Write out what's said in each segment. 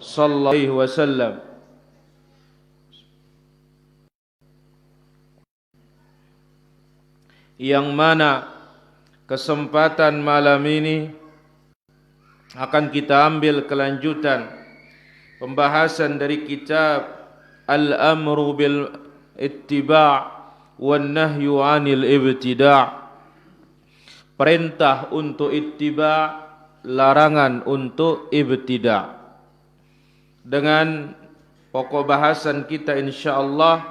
sallallahu alaihi wasallam. Yang mana kesempatan malam ini akan kita ambil kelanjutan pembahasan dari kitab Al-Amru bil Ittiba' wan Nahyu 'anil Ibtida'. Perintah untuk ittiba', larangan untuk ibtida'. Dengan pokok bahasan kita insyaallah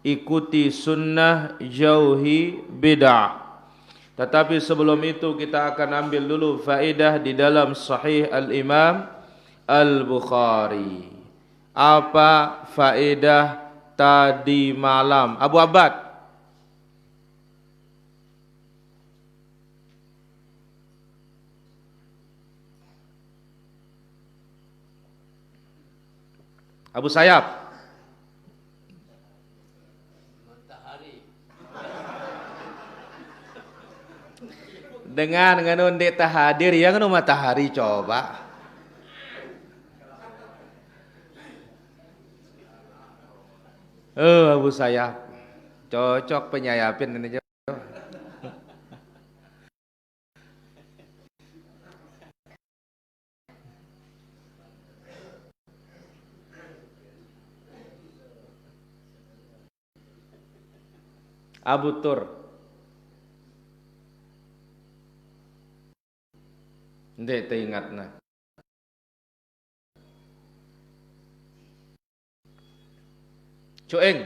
ikuti sunnah, jauhi bid'ah. Tetapi sebelum itu kita akan ambil dulu faedah di dalam Sahih Al-Imam Al-Bukhari. Apa faedah tadi malam? Abu Abbad. Abu Sayyaf. Dengan nganun dek tahadir ya nganu matahari coba. Abu Sayyaf. Cocok penyayapin ini. Abu Tur. Ndek teringatna. Cueng.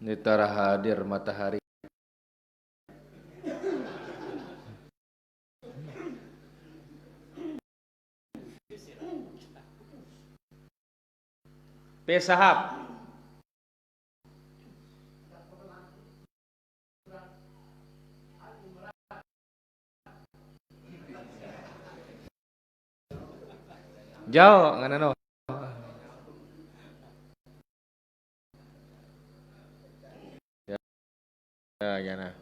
Nitara hadir matahari. Pesahab. Jauh nganano. Ya nah.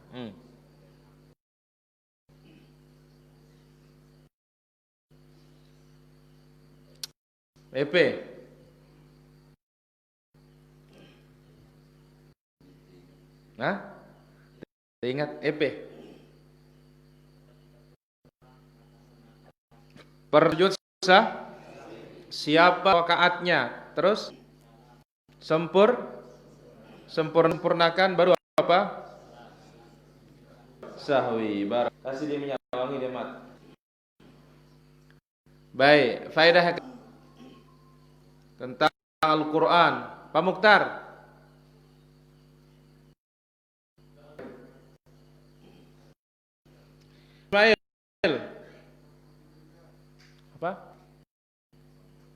EP. Hah? Ingat EP. Perjud sah. Siapa rakaatnya? Terus sempurnakan baru apa? Sahwi. Kasih dia minyak wangi dia mat. Baik, faedah tentang Al-Qur'an. Pak Mukhtar. Ismail. Apa?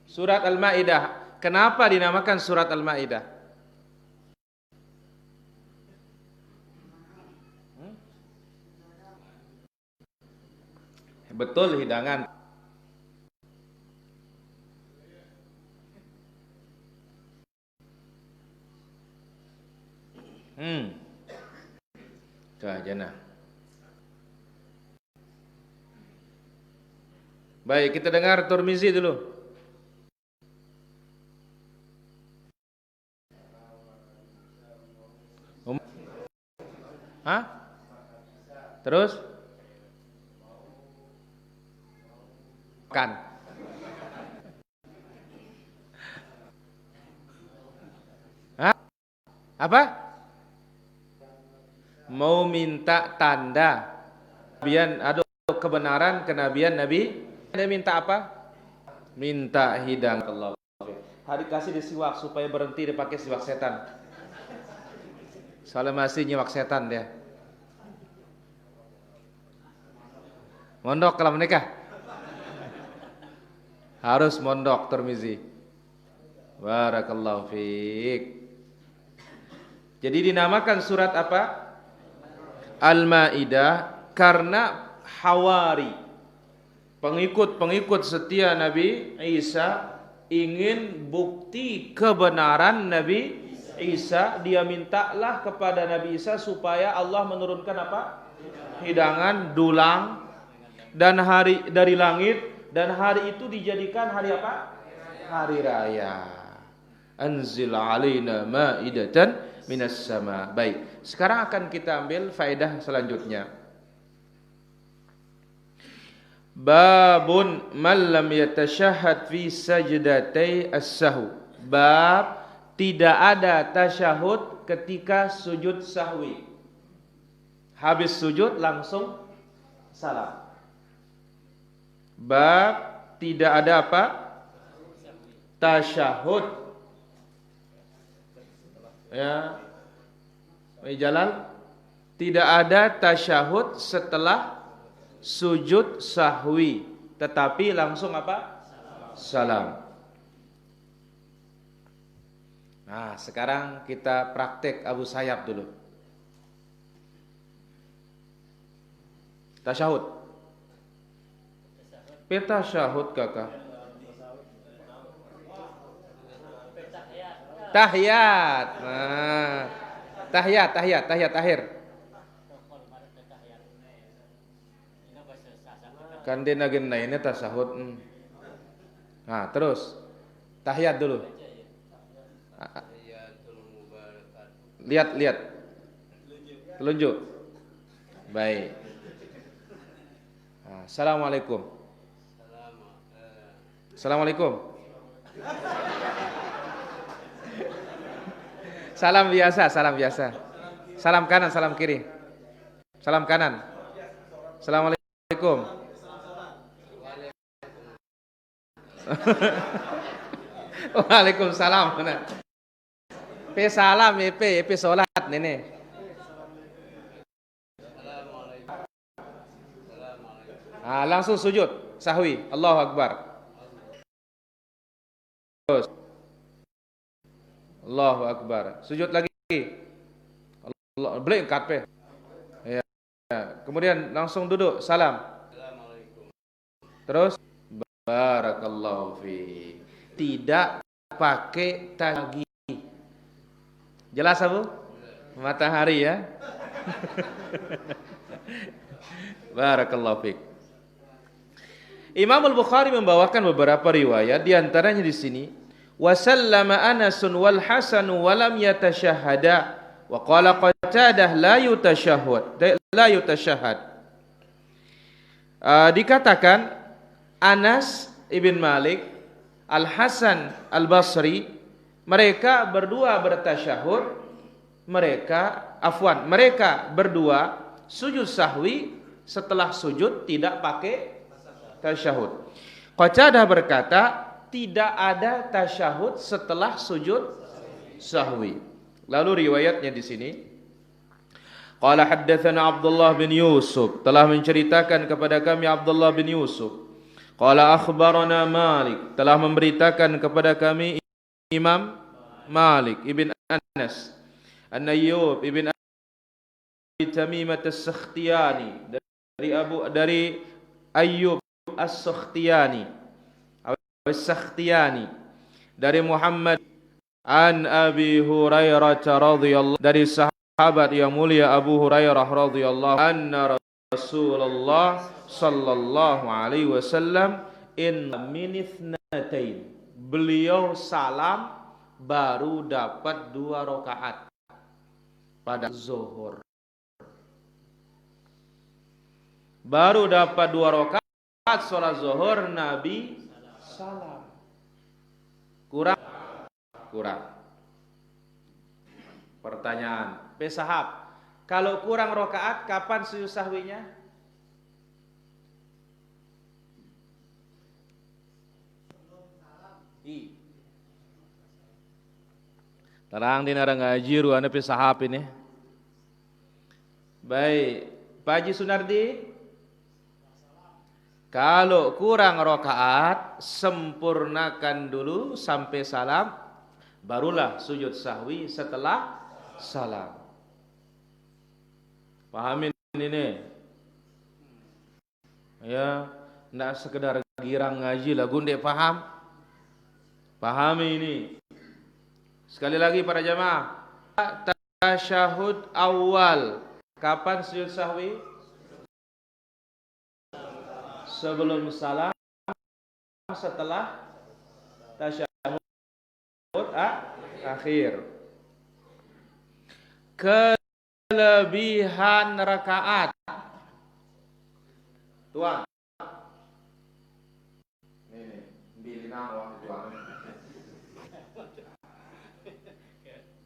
Surat Al-Maidah. Kenapa dinamakan surat Al-Maidah? Betul hidangan. Jannah. Baik, kita dengar Tirmizi dulu. Hah? Terus? Kan? Hah? Apa? Mau minta tanda kenabian atau kebenaran kenabian Nabi. Anda minta apa? Minta hidangan Allah. Hari kasih disiwak supaya berhenti dipakai siwak setan. Soalnya masih nyiwak setan dia. Mondok kalau menikah. Harus mondok Tirmizi. Barakallahu fiik. Jadi dinamakan surat apa? Al-Maidah karena Hawari, pengikut-pengikut setia Nabi Isa ingin bukti kebenaran Nabi Isa. Dia mintalah kepada Nabi Isa supaya Allah menurunkan apa? Hidangan dulang dan hari dari langit Dan hari itu dijadikan hari apa? Hari raya. Anzil alaina ma'idatan minas sama. Baik, sekarang akan kita ambil faedah selanjutnya. Babun man lam yatashahhad fi sajdatay as-sahw. Bab tidak ada tasyahud ketika sujud sahwi. Habis sujud langsung salam. Bab tidak ada apa? Tasyahud. Ya. Jalal, tidak ada tasyahud setelah sujud sahwi, tetapi langsung apa? Salam. Nah, sekarang kita praktek Abu Sayyaf dulu. Tasyahud. Tasyahud kakak. Tahiyat. Nah, tahiyat akhir. Kan dia nagen ini tasyahud. Nah, terus tahiyat dulu. Lihat. Telunjuk. Baik. Nah, Assalamualaikum. Assalamualaikum. Salam biasa. Salam kanan, salam kiri. Salam kanan. Assalamualaikum. Waalaikumsalam. Pe salam, pe salat nene. Ah, langsung sujud sahwi. Allahu Akbar. Terus Allahu Akbar. Sujud lagi. Allah boleh angkat pe. Ya. Kemudian langsung duduk, salam. Assalamualaikum. Terus barakallahu fi. Tidak pakai tagi. Jelas Abu? Matahari ya. Barakallahu fiik. Imam Al-Bukhari membawakan beberapa riwayat, di antaranya di sini, wa sallama Anasun wal Hasan wa lam yatashahhada wa qala Qatadah la yutashahhad. Dikatakan Anas ibn Malik, Al-Hasan Al-Basri, mereka berdua bertasyahud, mereka berdua sujud sahwi, setelah sujud tidak pakai tasyahud. Qatadah berkata, tidak ada tasyahud setelah sujud sahwi. Lalu riwayatnya di sini, qala haddatsana Abdullah bin Yusuf, telah menceritakan kepada kami Abdullah bin Yusuf. Qala akhbarana Malik, telah memberitakan kepada kami Imam Malik ibn Anas, An-Ayyub ibn Abi Tamimah As-Sakhtiyani, dari Ayyub As-Sakhtiyani, dari Muhammad an Abi Hurairah radhiyallahu, dari sahabat yang mulia Abu Hurairah radhiyallahu anna Rasulullah sallallahu alaihi wasallam in min itsnatain, beliau salam baru dapat 2 rakaat pada zuhur. Baru dapat 2 rakaat sholat zuhur, Nabi salam. Kurang. Pertanyaan, pesahab, kalau kurang rakaat kapan sujud sahwinya? Terang di narang ngaji ruana pesahab ini. Baik, Pak Haji Sunardi, kalau kurang rakaat, sempurnakan dulu sampai salam, barulah sujud sahwi setelah salam. Pahamin ini? Ya, tidak sekedar girang ngaji lah, gundek paham. Pahami ini. Sekali lagi para jamaah, tasyahud awal, kapan sujud sahwi? Sebelum salam setelah tasyahud akhir. Kelebihan rakaat. Tuan. Ini bilinang waktu tuan.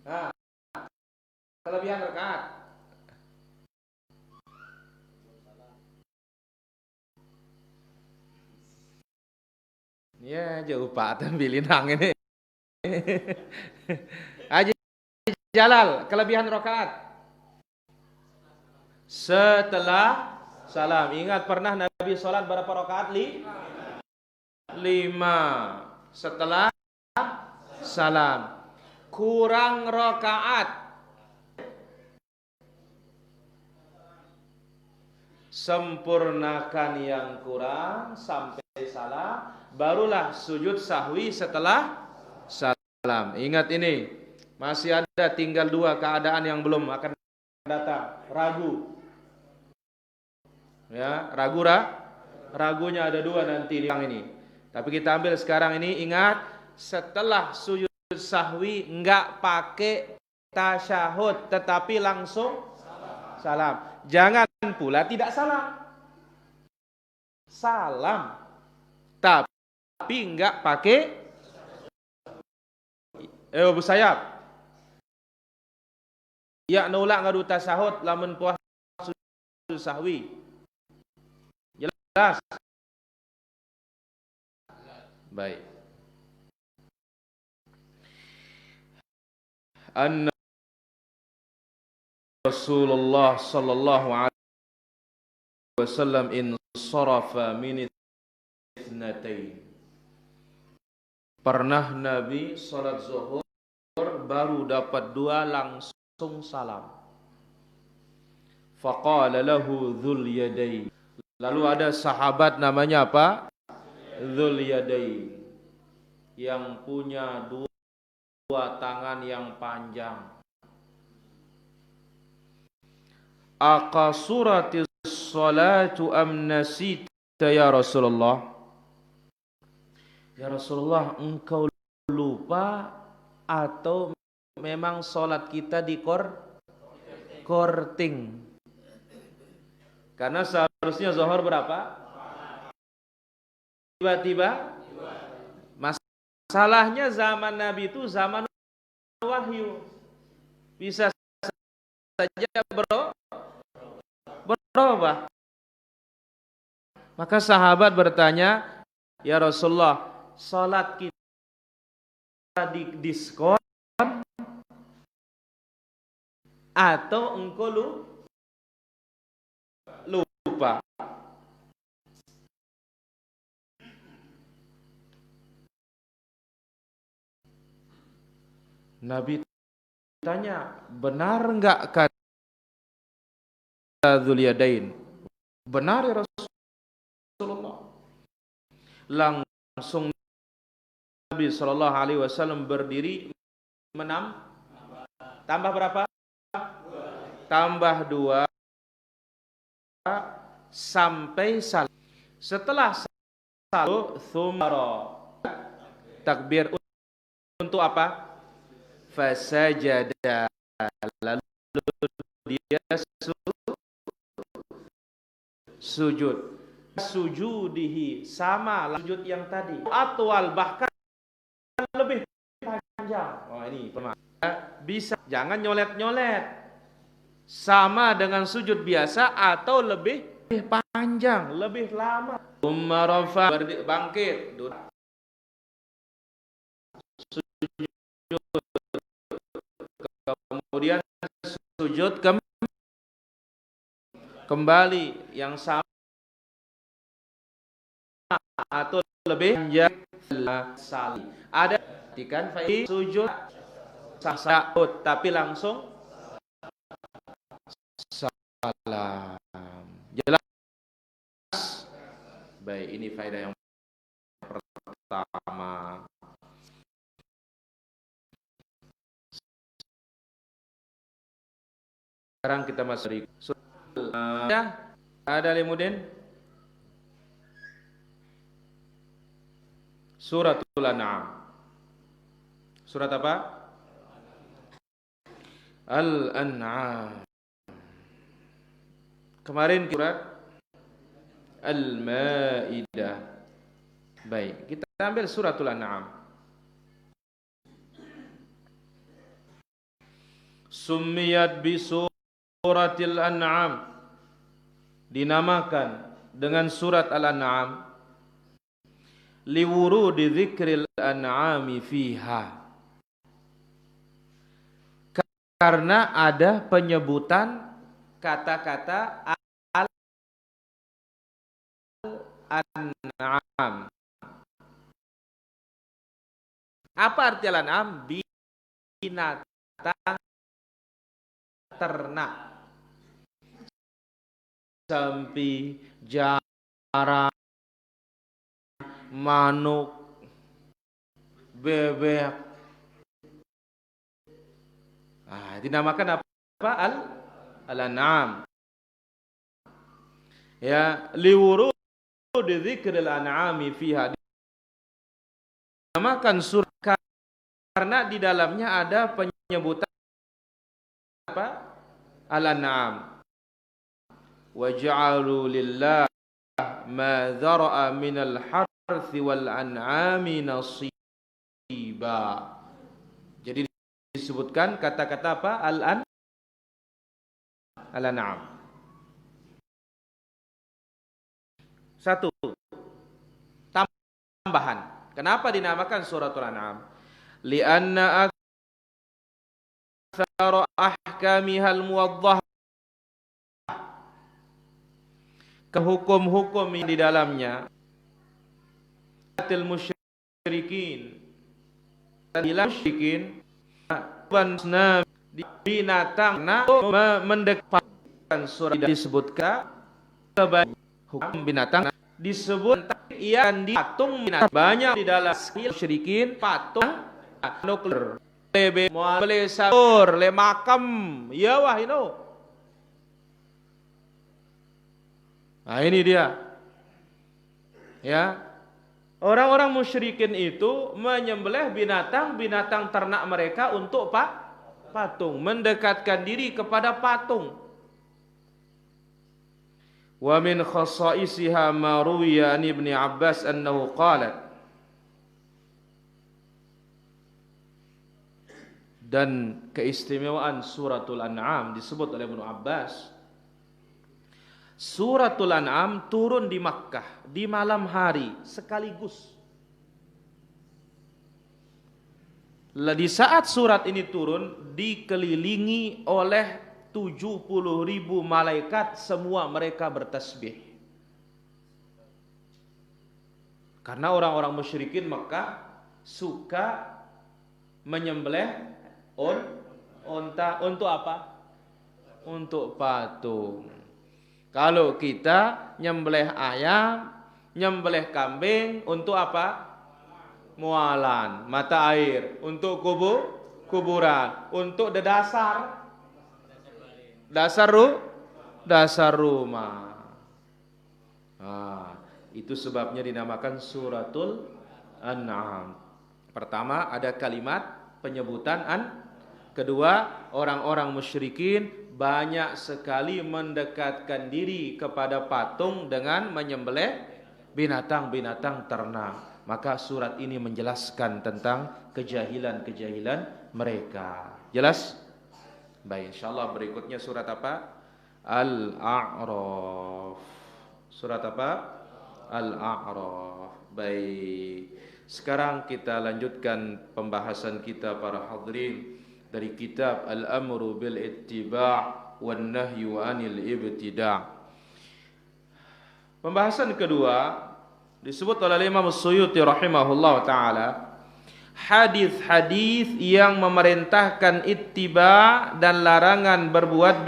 Nah, kelebihan rakaat. Ya, jauh Pak bilinang ini. Haji Jalal, kelebihan rakaat. Setelah salam. Ingat pernah Nabi sholat berapa rakaat? 5. Setelah salam. Kurang rakaat. Sempurnakan yang kurang sampai salam. Barulah sujud sahwi setelah salam. Ingat ini. Masih ada tinggal 2 keadaan yang belum akan datang. Ragu. Ya, ragunya ada 2 nanti yang ini. Tapi kita ambil sekarang ini. Ingat, setelah sujud sahwi enggak pakai tasyahud, tetapi langsung salam. Jangan pula tidak salam. Salam, tapi enggak pakai. Abu Sayyab. Ya nolak ngadu tasyahud lamun puas sujud sahwi. Jelas? Baik. Anna Rasulullah sallallahu alaihi wasallam insarafa min itsnatain. Pernah Nabi salat zuhur baru dapat 2 langsung salam. Faqala lahu dzul yadain. Lalu ada sahabat namanya apa? Dzul yadain, yang punya 2 tangan yang panjang. Aqasuratis salatu am nasita ya Rasulullah? Ya Rasulullah, engkau lupa atau memang salat kita di korting? Karena seharusnya zuhur berapa? Tiba-tiba masalahnya zaman Nabi itu zaman wahyu. Bisa saja berubah. Maka sahabat bertanya, ya Rasulullah, salat kita di diskon atau engkau lupa? Nabi tanya, benar enggak kata Dzul Yadain? Benar ya Rasulullah. Langsung Nabi sallallahu alaihi wasallam berdiri tambah berapa? Tambah 2 sampai salam. Setelah salam tsumara takbir untuk apa? Fasajada, lalu dia sujud. Sujudihi sama sujud yang tadi, atwal bahkan lebih panjang. Oh ini bisa, jangan nyolet-nyolet. Sama dengan sujud biasa atau lebih panjang, lebih lama. Umarafa bangkit, sujud, kemudian sujud kembali yang sama atau lebih panjang. Sali ada kan sujud sahut tapi langsung salam. Jelas? Baik, ini faedah yang pertama. Sekarang kita masuk ya, ada Limuddin? Suratul An'am. Surat apa? Al-An'am. Kemarin surat Al-Maidah. Baik, kita ambil Suratul An'am. Summiyat bi Suratil An'am. Dinamakan dengan surat Al-An'am liwurudi dzikril an'ami fiha, karena ada penyebutan kata-kata Al-An'am. Apa arti Al-An'am? Binatang ternak, sapi, jarang, manuk, bebek. Dinamakan apa? Al-An'am. Ya, liwurud dzikril an'ami fiha. Dinamakan surat karena di dalamnya ada penyebutan apa? Al-An'am. Waj'alu lillah ma dzara'a minal harthi wal an'ami nasiba. Jadi disebutkan kata-kata apa? Al-An'am. Satu tambahan. Kenapa dinamakan suratul An'am? Li'anna aktsara ahkamihal muwaddah, ke hukum-hukum di dalamnya til musyrikin, binatang mendekatkan surat disebutkan hukum binatang disebut yang di patung binatang banyak di dalam musyrikin patung nuklir lebe boleh sahur le makam ya wah ino. Nah ini dia. Ya. Orang-orang musyrikin itu menyembelih binatang ternak mereka untuk patung, mendekatkan diri kepada patung. Wa min khasaisiha ma ruwiya an Ibnu Abbas annahu qalat. Dan keistimewaan suratul An'am disebut oleh Ibnu Abbas. Suratul An'am turun di Makkah di malam hari sekaligus. Di saat surat ini turun dikelilingi oleh 70.000 malaikat, semua mereka bertasbih. Karena orang-orang musyrikin Makkah suka menyembelih unta untuk apa? Untuk patung. Kalau kita nyembelih ayam, nyembelih kambing untuk apa? Mualan, mata air, untuk kuburan, untuk dasar rumah. Itu sebabnya dinamakan suratul An'am. Pertama ada kalimat penyebutan kedua, orang-orang musyrikin banyak sekali mendekatkan diri kepada patung dengan menyembelih binatang-binatang ternak. Maka surat ini menjelaskan tentang kejahilan-kejahilan mereka. Jelas? Baik, insyaallah berikutnya surat apa? Al-A'raf. Surat apa? Al-A'raf. Baik. Sekarang kita lanjutkan pembahasan kita para hadirin dari kitab Al-Amru bil Ittiba' wan Nahyu 'anil Ibtida'. Pembahasan kedua disebut oleh Imam Suyuti rahimahullah taala hadis-hadis yang memerintahkan ittiba' dan larangan berbuat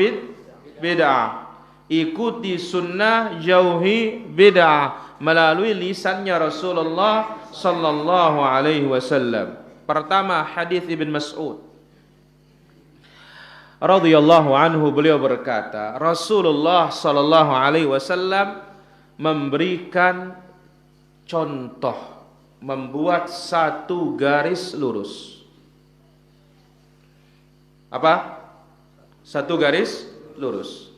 bid'ah. Ikuti sunnah, jauhi bid'ah melalui lisannya Rasulullah sallallahu alaihi wasallam. Pertama hadis Ibn Mas'ud radhiyallahu anhu, beliau berkata, Rasulullah sallallahu alaihi wasallam memberikan contoh membuat satu garis lurus. Apa? Satu garis lurus.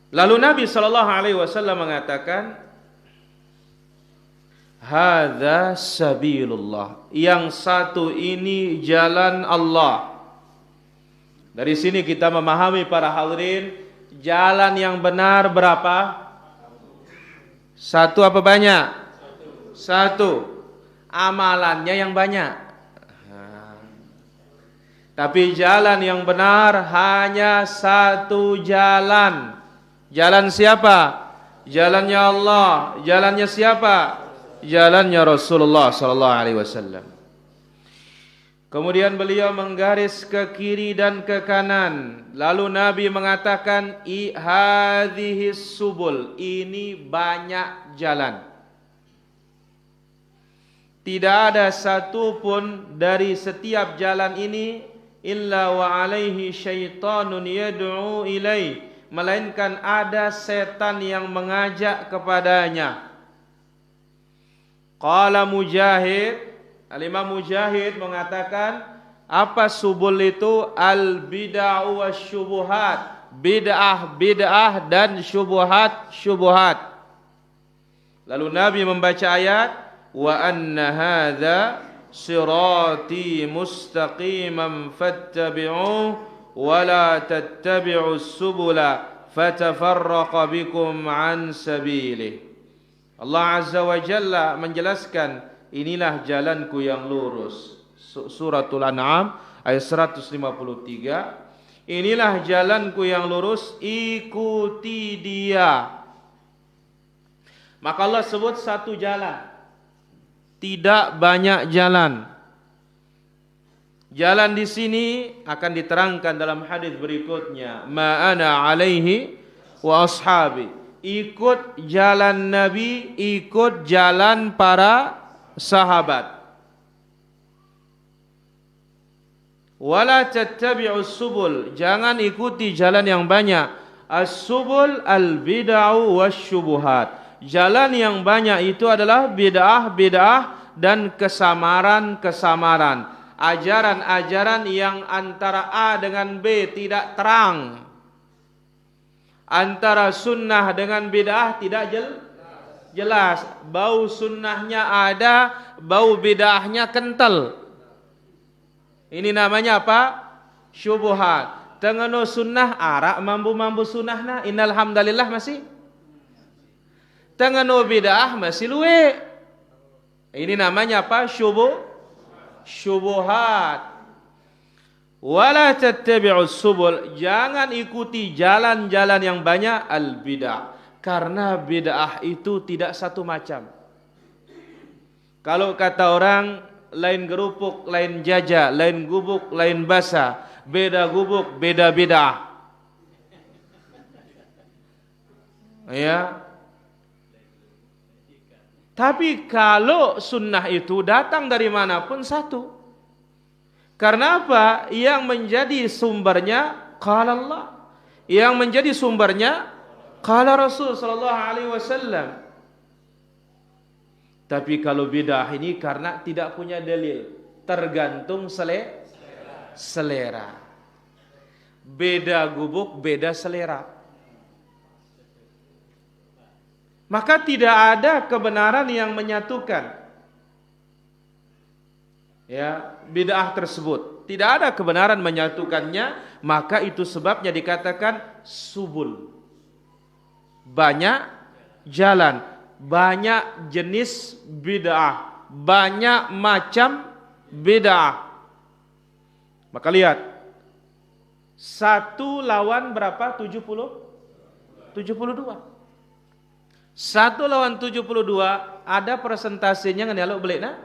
Lalu Nabi sallallahu alaihi wasallam mengatakan, hadza sabilullah. Yang satu ini jalan Allah. Dari sini kita memahami para hadirin, jalan yang benar berapa? Satu apa banyak? Satu. Amalannya yang banyak. Tapi jalan yang benar hanya satu jalan. Jalan siapa? Jalannya Allah. Jalannya siapa? Jalannya Rasulullah sallallahu alaihi wasallam. Kemudian beliau menggaris ke kiri dan ke kanan. Lalu Nabi mengatakan, hadhihi subul, ini banyak jalan. Tidak ada satu pun dari setiap jalan ini illa wa alaihi syaitanun yad'u ilai, melainkan ada setan yang mengajak kepadanya. Qala Mujahid, Al-Imam Mujahid mengatakan, apa subul itu? Al-bid'ah wasyubuhat, bid'ah dan syubuhat. Lalu Nabi membaca ayat, wa anna hadza sirati mustaqiman fattabi'uhu wa la tattabi'us subula fatafarraqa bikum an sabilihi. Allah Azza wa Jalla menjelaskan, inilah jalanku yang lurus. Suratul An'am ayat 153. Inilah jalanku yang lurus, ikuti dia. Maka Allah sebut satu jalan, tidak banyak jalan. Jalan di sini akan diterangkan dalam hadis berikutnya, ma ana alaihi wa ashabi. Ikut jalan Nabi, ikut jalan para sahabat. Wala tattabi'us subul, jangan ikuti jalan yang banyak. As-subul al-bid'ah wasyubuhat. Jalan yang banyak itu adalah bid'ah dan kesamaran. Ajaran-ajaran yang antara A dengan B tidak terang. Antara sunnah dengan bid'ah tidak jelas. Bau sunnahnya ada, bau bid'ahnya kental. Ini namanya apa? Syubuhat. Tengeno sunnah arak mambu sunnahna, innal hamdalillah masih. Tengeno bid'ah masih luwe. Ini namanya apa? Syubuhat. Wala tattabi'us subul, jangan ikuti jalan-jalan yang banyak, al-bid'ah. Karena bid'ah itu tidak satu macam. Kalau kata orang, lain gerupuk, lain jaja, lain gubuk, lain basa, beda gubuk, beda bid'ah. Ya. Tapi kalau sunnah itu datang dari manapun satu. Karena apa? Yang menjadi sumbernya qala Allah. Yang menjadi sumbernya qala Rasul sallallahu alaihi wasallam. Tapi kalau bidah ini karena tidak punya dalil, tergantung selera. Beda gubuk, beda selera. Maka tidak ada kebenaran yang menyatukan bid'ah tersebut. Tidak ada kebenaran menyatukannya, maka itu sebabnya dikatakan subul. Banyak jalan, banyak jenis bid'ah, banyak macam bid'ah. Maka lihat, satu lawan berapa? 72. 1 lawan 72 ada presentasinya nggak dialog beli nah?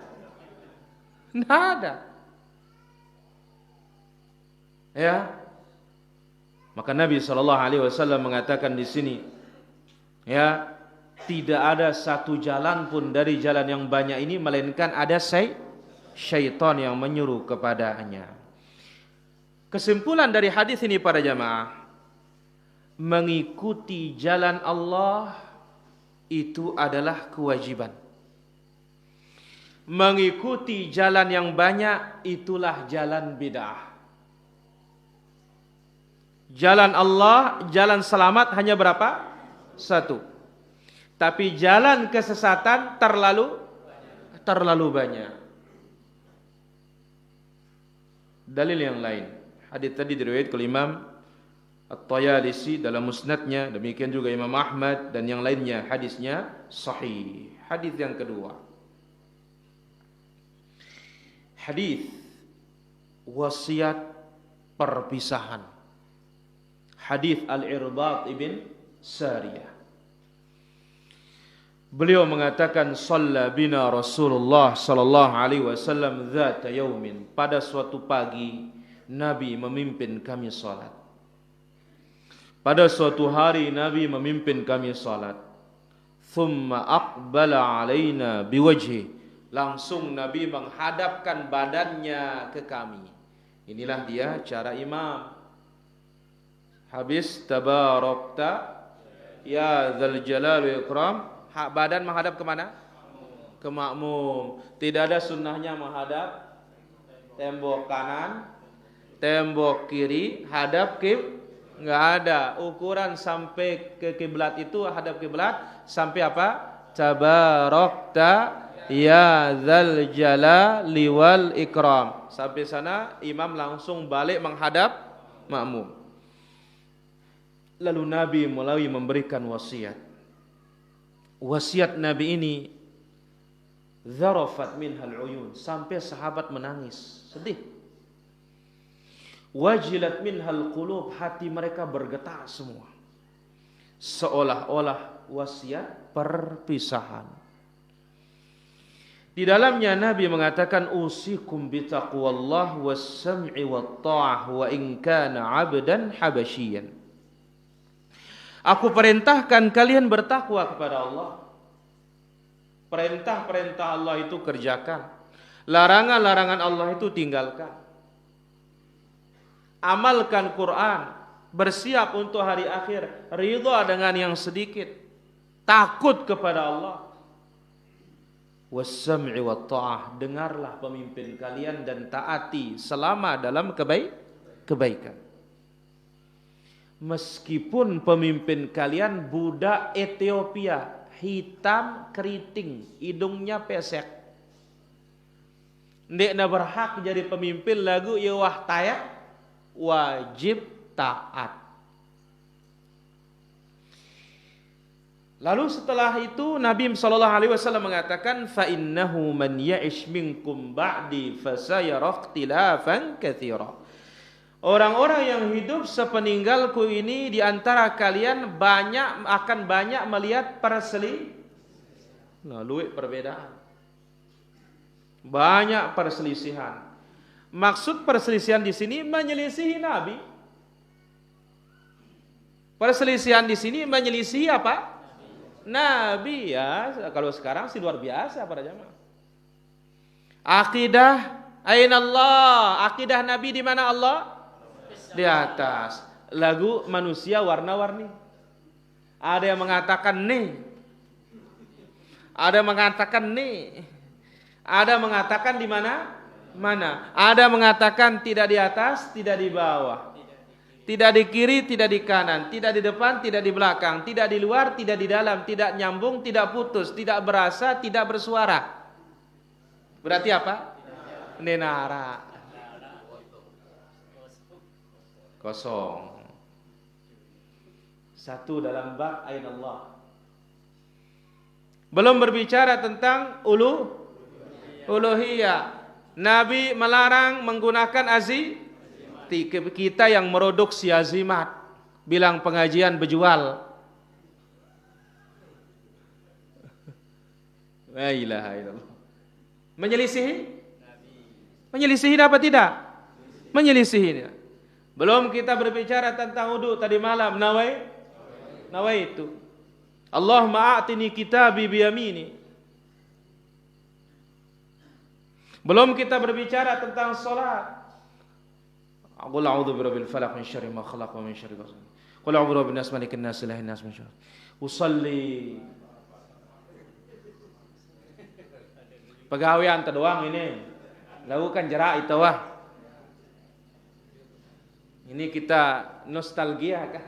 Nggak ada. Ya. Maka Nabi SAW mengatakan di sini, ya, tidak ada satu jalan pun dari jalan yang banyak ini melainkan ada syaitan yang menyuruh kepadanya. Kesimpulan dari hadis ini para jamaah, mengikuti jalan Allah itu adalah kewajiban. Mengikuti jalan yang banyak itulah jalan bid'ah. Jalan Allah, jalan selamat hanya berapa? Satu. Tapi jalan kesesatan terlalu banyak. Dalil yang lain. Hadis tadi diriwayatkan oleh Imam At-Tayalisi dalam musnadnya, demikian juga Imam Ahmad dan yang lainnya, hadisnya sahih. Hadis yang kedua. Hadis wasiat perpisahan. Hadis Al-Irbad ibn Sariyah. Beliau mengatakan shalla bina Rasulullah sallallahu alaihi wasallam dzata yaumin, pada suatu pagi Nabi memimpin kami salat. Pada suatu hari Nabi memimpin kami salat. Thumma aqbala alaina biwajhi, langsung Nabi menghadapkan badannya ke kami. Inilah dia cara imam. Habis tabarakta ya dzal jalal wal ikram, badan menghadap kemana? Ke makmum. Tidak ada sunnahnya menghadap tembok kanan, tembok kiri, hadap nggak ada. Ukuran sampai ke kiblat itu hadap kiblat sampai apa? Tabarakta ya dzal jalali wal ikram. Sampai sana imam langsung balik menghadap makmum. Lalu Nabi mulai memberikan wasiat. Wasiat Nabi ini zarafat minhal uyun, sampai sahabat menangis, sedih. Wajilat minhal qulub, hati mereka bergetar semua. Seolah-olah wasiat perpisahan. Di dalamnya Nabi mengatakan usikum bitaqwallah was-sam'i wat-tha'ah wa in kana 'abdan habasyian. Aku perintahkan kalian bertakwa kepada Allah. Perintah-perintah Allah itu kerjakan. Larangan-larangan Allah itu tinggalkan. Amalkan Quran. Bersiap untuk hari akhir. Ridha dengan yang sedikit. Takut kepada Allah. Was-sam'i wat-tha'ah. Dengarlah pemimpin kalian dan taati selama dalam kebaikan. Meskipun pemimpin kalian budak Ethiopia, hitam keriting, hidungnya pesek, ndek na berhak jadi pemimpin lagu ya wah tayak, wajib taat. Lalu setelah itu Nabi sallallahu alaihi wasallam mengatakan fa innahu man ya'ish minkum ba'di fasayara ikhtilafan katsira. Orang-orang yang hidup sepeninggalku ini di antara kalian akan banyak melihat perbedaan. Banyak perselisihan. Maksud perselisihan di sini menyelisihi Nabi. Perselisihan di sini menyelisihi apa? Nabi, ya. Kalau sekarang sih luar biasa para jamaah. Akidah aina Allah? Akidah Nabi di mana Allah? Di atas. Lagu manusia warna-warni. Ada yang mengatakan nih. Ada mengatakan nih. Ada mengatakan di mana? Mana? Ada mengatakan tidak di atas, tidak di bawah. Tidak di kiri, tidak di kanan, tidak di depan, tidak di belakang, tidak di luar, tidak di dalam, tidak nyambung, tidak putus, tidak berasa, tidak bersuara. Berarti apa? Nenara. Kosong. Satu dalam bab ain Allah. Belum berbicara tentang uluhiyah. Nabi melarang menggunakan kita yang meroduksi azimat. Bilang pengajian berjual. La ilaha illallah. Menyelisihi? Menyelisihi apa tidak? Menyelisihi. Belum kita berbicara tentang wudu tadi malam, nawaitu. Allahumma a'tini kitabi biyamini. Belum kita berbicara tentang salat. Qul a'udzu birabbil falaq min syarri ma khalaq wa min syarri ghasiqin. Qul a'udzu birabbin nas malikin nas ilahin nas min syarri. Usalli. Pegawaian terdoang ini. Lakukan jarak itu wah. Ini kita nostalgia kan.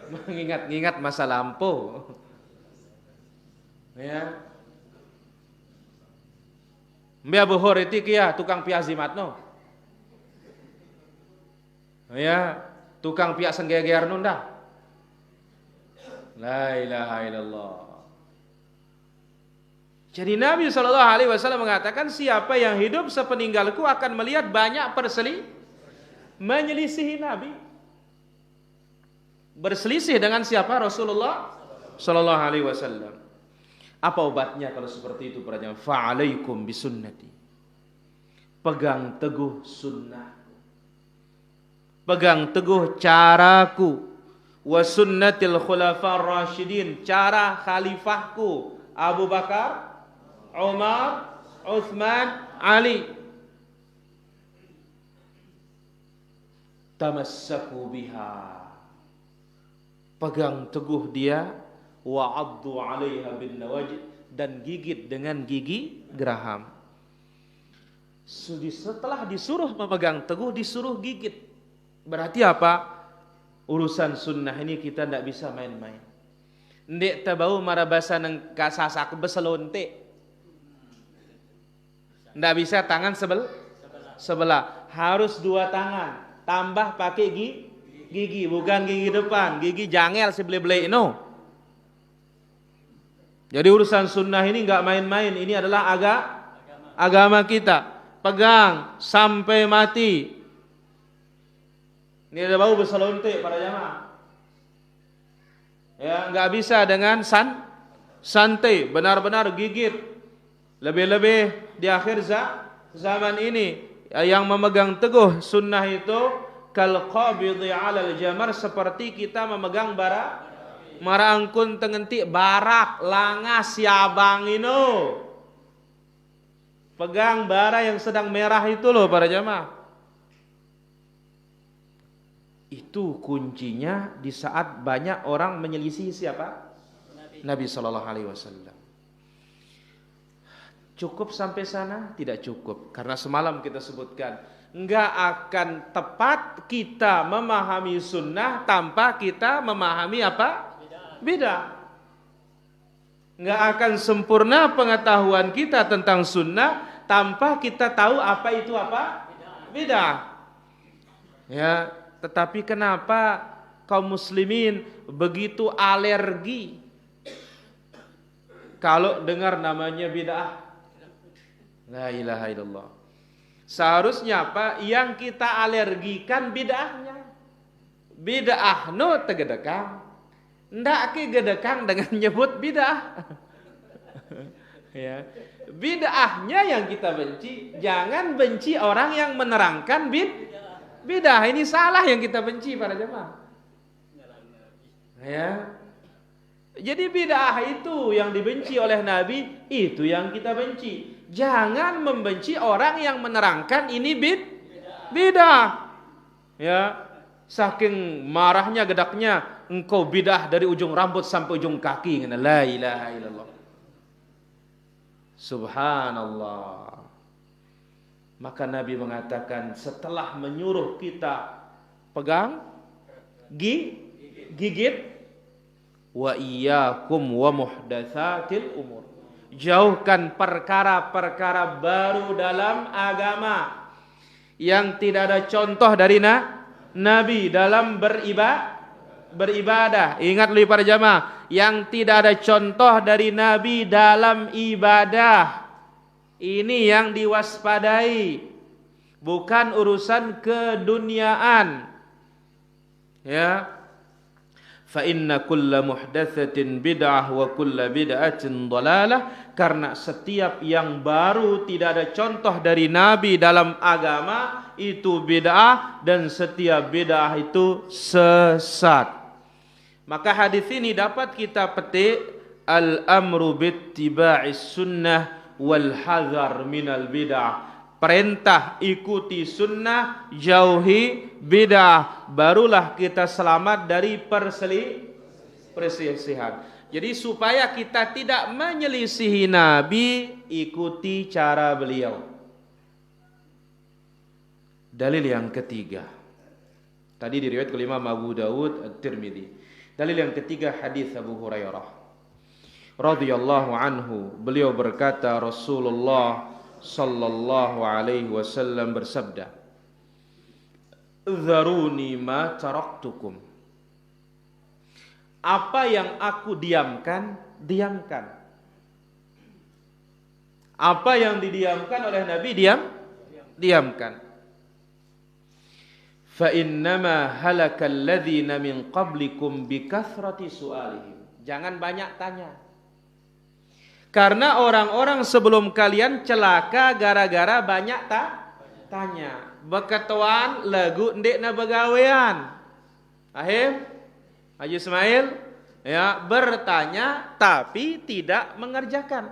Mengingat-ingat masa lampau. Ya. Mbak buhur itu kia tukang piazimat no. Ya, tukang piak senggeger nunda. La ilaha illallah. Jadi Nabi SAW mengatakan siapa yang hidup sepeninggalku akan melihat banyak menyelisihi Nabi. Berselisih dengan siapa? Rasulullah SAW. Apa obatnya kalau seperti itu para jamaah? Fa'alaikum bisunnati. Pegang teguh sunnah. Pegang teguh caraku. Wa sunnatil khulafar rasyidin. Cara khalifahku. Abu Bakar, Umar, Uthman, Ali. Tamassaku biha. Pegang teguh dia. Wa addu 'alaiha bin nawajid, dan gigit dengan gigi geraham. Setelah disuruh memegang teguh, disuruh gigit. Berarti apa? Urusan sunnah ini kita tidak bisa main-main. Ndek tabau marabasa nang kasasak beselonte. Tidak bisa tangan sebelah. Harus dua tangan. Tambah pakai gigi. Bukan gigi depan. Gigi jangel sebele-bele no. Jadi urusan sunnah ini nggak main-main. Ini adalah agama kita. Pegang sampai mati. Ini ada bau beselonte para jamaah. Ya, nggak bisa dengan santai. Benar-benar gigit. Lebih-lebih di akhir zaman ini yang memegang teguh sunnah itu kal qabidhi 'alal jamar, seperti kita memegang bara marangkun tengentik barak langas siabang ino. Pegang bara yang sedang merah itu loh para jamaah. Itu kuncinya di saat banyak orang menyelisih siapa? Nabi sallallahu alaihi wasallam. Cukup sampai sana? Tidak cukup. Karena semalam kita sebutkan, enggak akan tepat kita memahami sunnah tanpa kita memahami apa? Bid'ah. Enggak akan sempurna pengetahuan kita tentang sunnah tanpa kita tahu apa itu apa? Bid'ah. Ya, tetapi kenapa kaum muslimin begitu alergi kalau dengar namanya bid'ah? La ilaha illallah. Seharusnya apa? Yang kita alergikan bid'ahnya. Bid'ah no tegedekang. Ndak ke gedekang dengan nyebut bid'ah. Ya. Bid'ahnya yang kita benci, jangan benci orang yang menerangkan bid'ah. Ini salah yang kita benci para jemaah. Ya. Jadi bid'ah itu yang dibenci oleh Nabi, itu yang kita benci. Jangan membenci orang yang menerangkan ini bid'ah. Ya. Saking marahnya gedaknya, engkau bidah dari ujung rambut sampai ujung kaki. La ilaha illallah. Subhanallah. Maka Nabi mengatakan setelah menyuruh kita pegang, gigit, wa iyyakum wa muhdatsatil umur. Jauhkan perkara-perkara baru dalam agama yang tidak ada contoh dari Nabi dalam beribadah. Ingat lebih para jamaah, yang tidak ada contoh dari Nabi dalam ibadah. Ini yang diwaspadai, bukan urusan keduniaan. Ya. Fa inna kulla muhdatsatin bid'ah wa kulla bid'atin dhalalah, karena setiap yang baru tidak ada contoh dari Nabi dalam agama itu bid'ah, dan setiap bid'ah itu sesat. Maka hadis ini dapat kita petik al-amru bittiba'is sunnah wal hadzar minal bid'ah. Perintah ikuti sunnah, jauhi bid'ah, barulah kita selamat dari perselisihan. Jadi supaya kita tidak menyelisihi Nabi, ikuti cara beliau. Dalil yang ketiga. Tadi diriwayat kelima Abu Dawud At-Tirmidzi. Dalil yang ketiga hadis Abu Hurairah radhiyallahu anhu. Beliau berkata, Rasulullah sallallahu alaihi wasallam bersabda, "Dzaruni ma taraktukum." Apa yang aku diamkan, diamkan. Apa yang didiamkan oleh Nabi, diamkan. Fa innama halakal ladzina min qablikum bikathrati su'alihim. Jangan banyak tanya. Karena orang-orang sebelum kalian celaka gara-gara banyak tanya. Beketuan lagu ndek na begawean. Ahim Haji Ismail ya bertanya tapi tidak mengerjakan.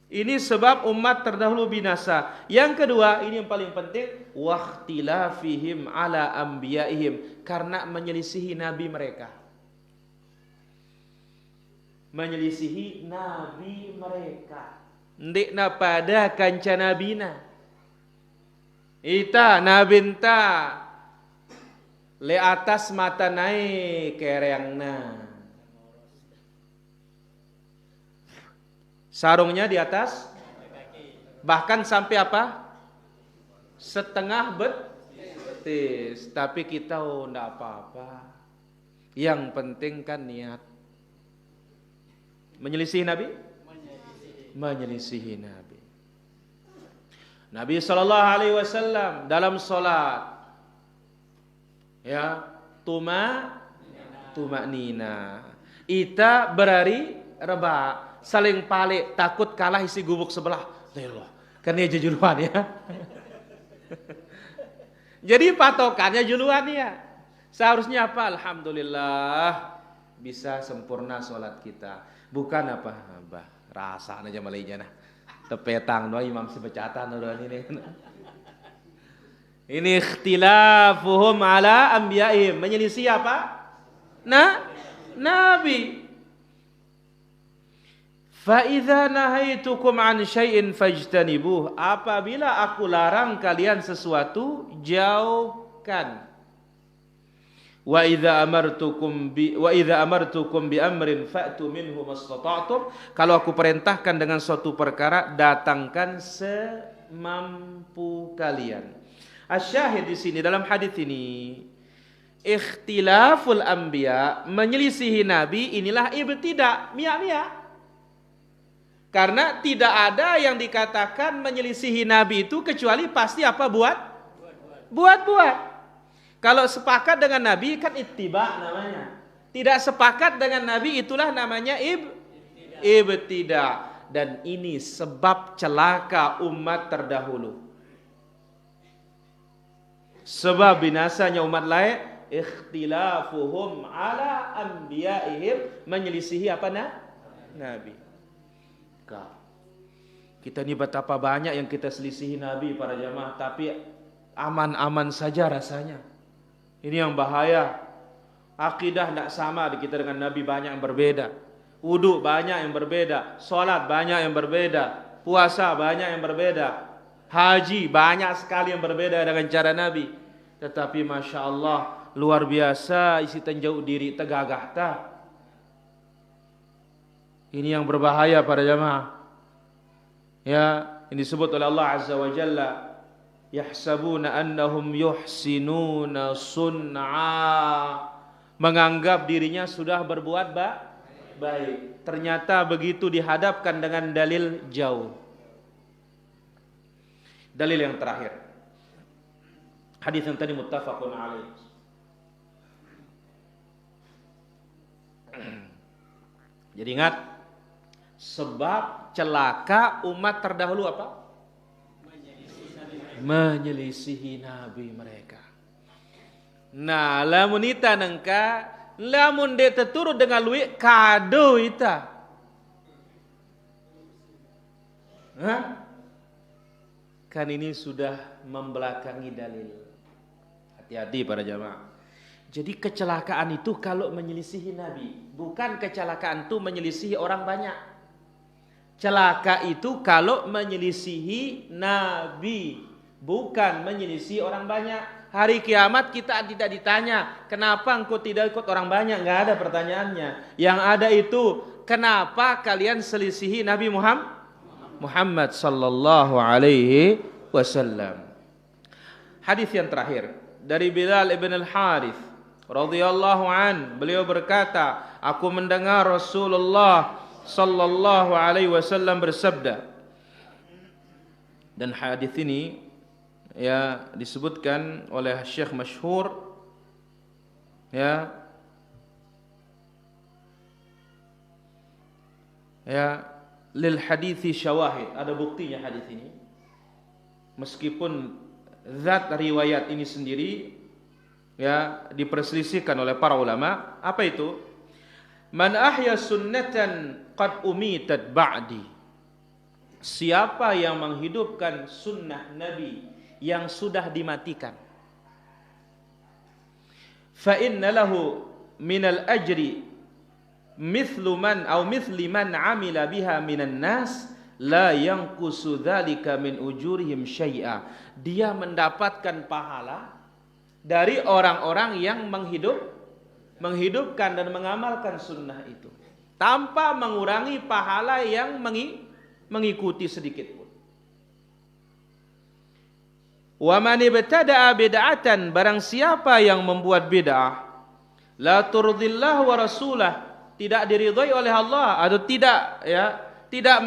Ini sebab umat terdahulu binasa. Yang kedua, ini yang paling penting, waqtilafihim ala anbiyaihim, karena menyelisihi nabi mereka. Menyelisihi nabi mereka. Ndikna pada kanca nabina. Ita nabinta le atas mata naik kereangna. Sarungnya di atas, bahkan sampai apa? Setengah betis. Tapi kita enggak apa-apa. Yang penting kan niat. Menyelisihi Nabi? Menyelisihi Nabi. Nabi sallallahu alaihi wasallam dalam salat ya tumak-nina. Ita berari reba, saling palik, takut kalah isi gubuk sebelah. Allah, kan dia juluan ya. Jadi patokannya juluan ya. Seharusnya apa? Alhamdulillah bisa sempurna sholat kita. Bukan apa? Bah, rasa aja malainya nah. Tepetang doa imam sebecatan doa ini. Ini ikhtilafuhum ala anbiya'ihim. Menyelisih apa? Nabi. Fa idza nahaitukum an syai'in fajtanibuh. Apabila aku larang kalian sesuatu, jauhkan. Wa idza amartukum bi amrin fa'tu minhu mastata'tum. Kalau aku perintahkan dengan suatu perkara, datangkan semampu kalian. Asyahid di sini dalam hadis ini, ikhtilaful anbiya, menyelisihi nabi, inilah ibtida, mia-mia. Karena tidak ada yang dikatakan menyelisihi nabi itu kecuali pasti apa? Buat. Kalau sepakat dengan nabi kan ittiba namanya. Tidak sepakat dengan nabi itulah namanya ibtida. Dan ini sebab celaka umat terdahulu. Sebab binasanya umat lain, ikhtilafuhum ala anbiya'ihim, menyelisihi apa nabi. Kita ini betapa banyak yang kita selisihi nabi para jamaah, tapi aman-aman saja rasanya. Ini yang bahaya. Akidah tidak sama di kita dengan nabi, banyak yang berbeda. Wudu banyak yang berbeda, salat banyak yang berbeda, puasa banyak yang berbeda. Haji banyak sekali yang berbeda dengan cara Nabi. Tetapi Masya Allah, luar biasa isi tenjauh diri tegagah ta. Ini yang berbahaya para jamaah. Ya, ini disebut oleh Allah Azza wa Jalla, yahsabuna annahum yuhsinuna sun'a. Menganggap dirinya sudah berbuat baik. Ternyata begitu dihadapkan dengan dalil jauh. Dalil yang terakhir, hadis yang tadi muttafaqun alaih. Jadi ingat, sebab celaka umat terdahulu apa? Menyelisihi nabi mereka. Nah, lamun ita nengka, lamun dia terturut dengan luik kado ita. Kan ini sudah membelakangi dalil. Hati-hati para jamaah. Jadi kecelakaan itu kalau menyelisihi Nabi, bukan kecelakaan itu menyelisihi orang banyak. Celaka itu kalau menyelisihi Nabi, bukan menyelisihi orang banyak. Hari kiamat kita tidak ditanya, kenapa engkau tidak ikut orang banyak? Nggak ada pertanyaannya. Yang ada itu, kenapa kalian selisihi Nabi Muhammad sallallahu alaihi wasallam. Hadis yang terakhir dari Bilal ibn al-Harith radhiyallahu an, beliau berkata, aku mendengar Rasulullah sallallahu alaihi wasallam bersabda. Dan hadis ini ya disebutkan oleh Syekh masyhur ya lil hadithi syawahid, ada buktinya hadis ini. Meskipun zat riwayat ini sendiri ya diperselisihkan oleh para ulama. Apa itu? Man ahya sunnatan qad umitat ba'di. Siapa yang menghidupkan sunnah Nabi yang sudah dimatikan, fa inna lahu minal ajri mithlu man aw mithli man amila biha minan nas la yanqusu dzalika min ujurihim syai'a. Dia mendapatkan pahala dari orang-orang yang menghidupkan dan mengamalkan sunnah itu tanpa mengurangi pahala yang mengikuti sedikit pun. Wa man ibtada'a bid'atan, barang siapa yang membuat bid'ah, la turdillahu wa rasulah, tidak diridhai oleh Allah atau tidak ya, tidak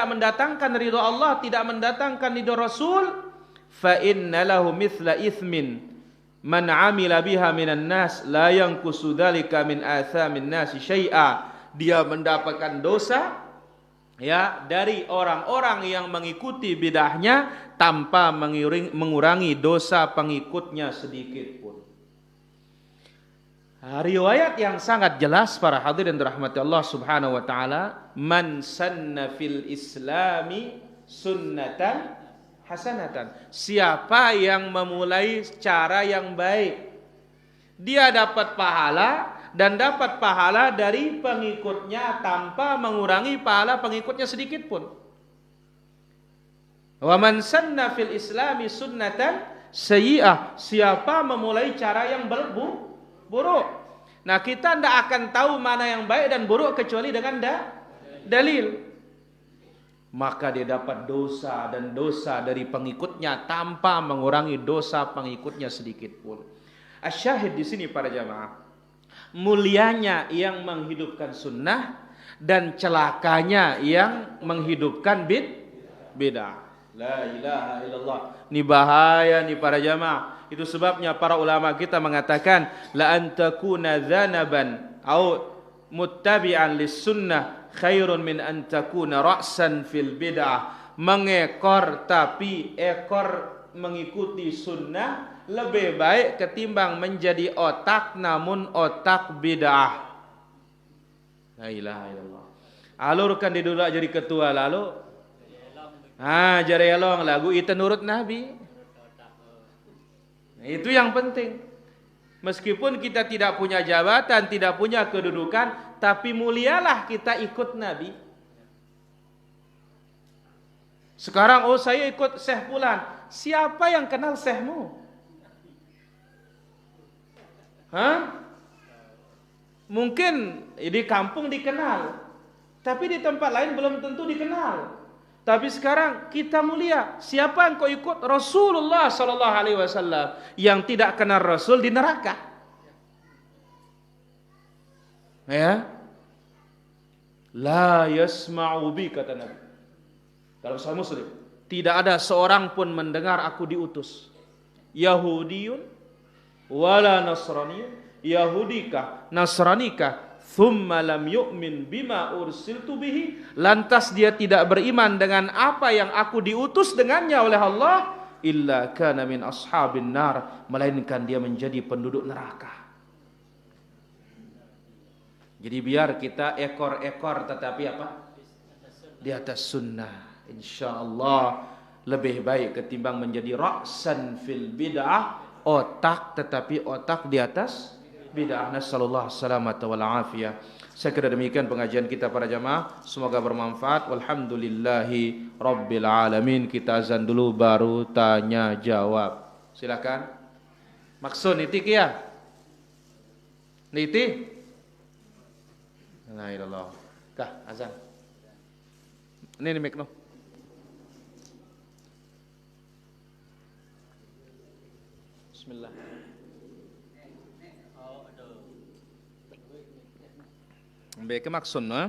mendatangkan ridha Allah, tidak mendatangkan ridha Rasul, fa inna lahu mithla ithmin man amila biha minan nas la yanqusu dzalika min athamin nasi syai'a. Dia mendapatkan dosa ya dari orang-orang yang mengikuti bid'ahnya tanpa mengurangi dosa pengikutnya sedikit pun. Riwayat yang sangat jelas para hadirin dirahmati Allah Subhanahu wa taala, man sanna fil islami sunnatan hasanatan. Siapa yang memulai cara yang baik, dia dapat pahala dan dapat pahala dari pengikutnya tanpa mengurangi pahala pengikutnya sedikit pun. Wa man sanna fil islami sunnatan sayyi'ah. Siapa memulai cara yang buruk. Nah, kita tidak akan tahu mana yang baik dan buruk kecuali dengan dalil. Maka dia dapat dosa dan dosa dari pengikutnya tanpa mengurangi dosa pengikutnya sedikit pun. Asyahid di sini para jamaah, mulianya yang menghidupkan sunnah dan celakanya yang menghidupkan bid'ah. La ilaha illallah. Ini bahaya nih para jamaah. Itu sebabnya para ulama kita mengatakan la antakuna dzanaban au muttabi'an lis sunnah khairun min antakuna ra'san fil bid'ah. Mengekor tapi ekor mengikuti sunnah lebih baik ketimbang menjadi otak namun otak bid'ah. La ilaha illallah. Alurkan di dulu jadi ketua lalu. Jari elong lagu itu nurut Nabi. Itu yang penting. Meskipun kita tidak punya jabatan, tidak punya kedudukan, tapi mulialah kita ikut Nabi. Sekarang saya ikut Syekh Fulan. Siapa yang kenal Syekhmu? Mungkin di kampung dikenal, tapi di tempat lain belum tentu dikenal. Tapi sekarang kita mulia. Siapa yang kau ikut? Rasulullah sallallahu alaihi wasallam. Yang tidak kenal Rasul di neraka. Ya. La yasma'u bi, kata Nabi dalam Sahih Muslim. Tidak ada seorang pun mendengar aku diutus. Yahudiyun wala nasraniyun. Yahudikah, Nasranikah, thumma lam yu'min bima ursiltu bihi, lantas dia tidak beriman dengan apa yang aku diutus dengannya oleh Allah, illa kana min ashabin nar, melainkan dia menjadi penduduk neraka. Jadi biar kita ekor-ekor tetapi apa? Di atas sunnah. Insyaallah lebih baik ketimbang menjadi ra'san fil bid'ah, otak, tetapi otak di atas bid'ah. Nasallallahu salamata wal afiyah. Saya kira demikian pengajian kita para jamaah. Semoga bermanfaat. Walhamdulillahi rabbil alamin. Kita azan dulu baru tanya jawab. Silakan. Maksud niti kia. Niti. La ilallah. Dah azan. Ini mic no. Bismillah. Ambil ke maksud no.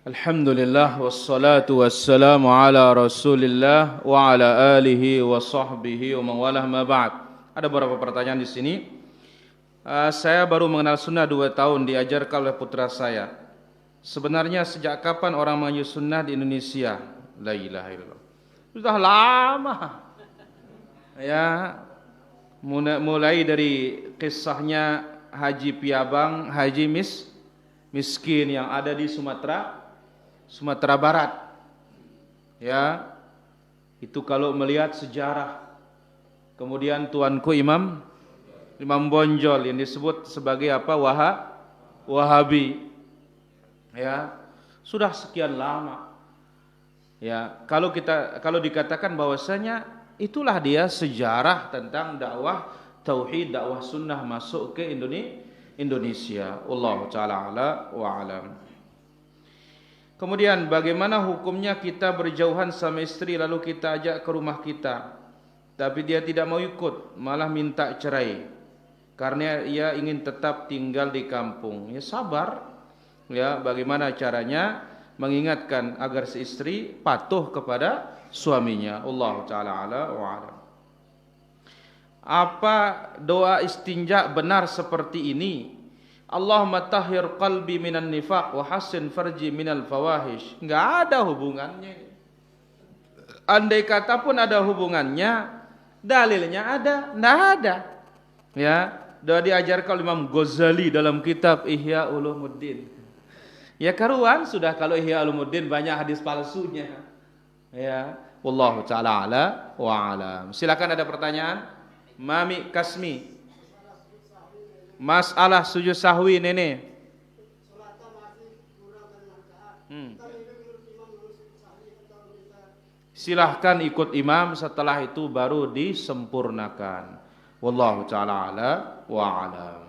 Alhamdulillah wassalatu wassalamu ala Rasulillah wa ala alihi wa sahbihi wa mawalah ma ba'd. Ada beberapa pertanyaan di sini. Saya baru mengenal sunnah 2 tahun, diajarkan oleh putra saya. Sebenarnya sejak kapan orang mengaji sunnah di Indonesia? La ilaha illallah. Sudah lama. Ya, mulai dari kisahnya Haji Piabang, Haji miskin yang ada di Sumatera Barat. Ya, itu kalau melihat sejarah. Kemudian tuanku Imam Bonjol yang disebut sebagai apa? Wahabi. Ya, sudah sekian lama. Ya, kalau dikatakan bahwasanya itulah dia sejarah tentang dakwah tauhid, dakwah sunnah masuk ke Indonesia. Wallahu taala ala wa alam. Kemudian bagaimana hukumnya kita berjauhan sama istri lalu kita ajak ke rumah kita, tapi dia tidak mau ikut, malah minta cerai. karena ia ingin tetap tinggal di kampung. Ya sabar. Ya, bagaimana caranya mengingatkan agar si istri patuh kepada suaminya. Allah taala ala wa alam. Apa doa istinja benar seperti ini? Allahumma tahhir qalbi minan nifaq wa hassin farji minal fawahish. Enggak ada hubungannya. Andai kata pun ada hubungannya, dalilnya ada? Enggak ada. Ya, sudah diajarkan oleh Imam Ghazali dalam kitab Ihya Ulumuddin. Ya karuan sudah kalau Ihya Ulumuddin banyak hadis palsunya. Ya, wallahu taala ala wa alam. Silakan ada pertanyaan? Mami Kasmi. Masalah sujud sahwi nenek. Silahkan ikut imam, setelah itu baru disempurnakan. Wallahu taala ala wa alam.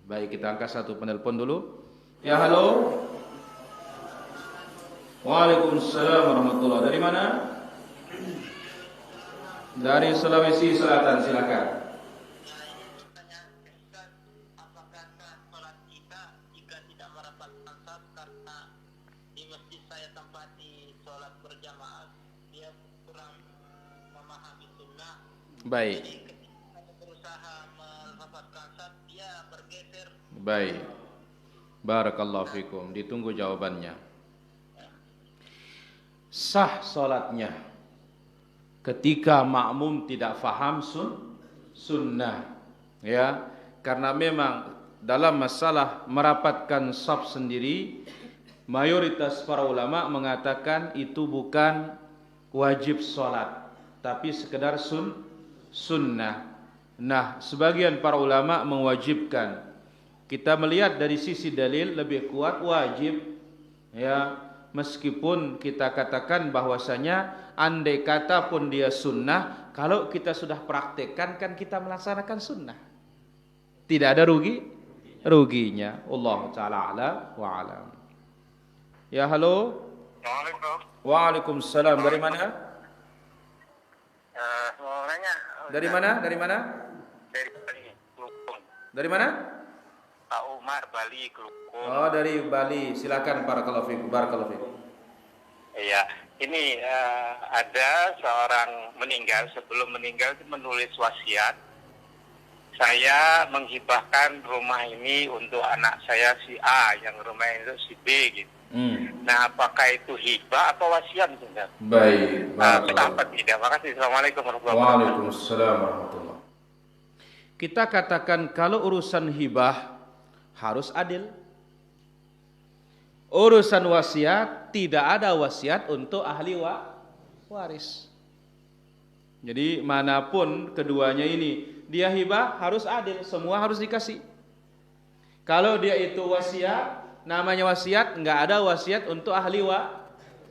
Baik, kita angkat satu penelpon dulu. Ya, halo. Waalaikumsalam warahmatullahi. Dari mana? Dari Sulawesi Selatan, silakan. Apakah sholat kita jika tidak merapatkan saf karena di masjid saya tempati sholat berjamaah dia kurang memahami sunnah. Baik. Jadi ketika berusaha merapatkan saf dia bergeser. Baik. Barakallahu fikum. Ditunggu jawabannya. Sah sholatnya ketika makmum tidak faham sunnah, ya, karena memang dalam masalah merapatkan shaf sendiri mayoritas para ulama mengatakan itu bukan wajib sholat tapi sekedar sunnah. Nah, sebagian para ulama mewajibkan. Kita melihat dari sisi dalil lebih kuat wajib, ya. Meskipun kita katakan bahwasanya andai kata pun dia sunnah, kalau kita sudah praktekkan kan kita melaksanakan sunnah. Tidak ada ruginya. Allah taala ala wa alam. Ya, halo. Assalamualaikum. Waalaikumsalam. Dari mana? Mau nanya. Dari mana? Dari mana? Dari Bali, Klukung. Dari mana? Pak Umar, Bali, Klukung. Oh, dari Bali. Silakan barakallahu fikum. Barakallahu fikum. Iya, ini ada seorang meninggal, sebelum meninggal itu menulis wasiat. Saya menghibahkan rumah ini untuk anak saya si A, yang rumah itu si B gitu. Nah, apakah itu hibah atau wasiat sebenarnya? Baik. Kenapa tidak? Makasih. Assalamualaikum warahmatullahi wabarakatuh. Waalaikumsalam warahmatullahi. Kita katakan kalau urusan hibah harus adil. Urusan wasiat tidak ada wasiat untuk ahli waris. Jadi manapun keduanya ini, dia hibah harus adil, semua harus dikasih. Kalau dia itu wasiat, namanya wasiat, enggak ada wasiat untuk ahli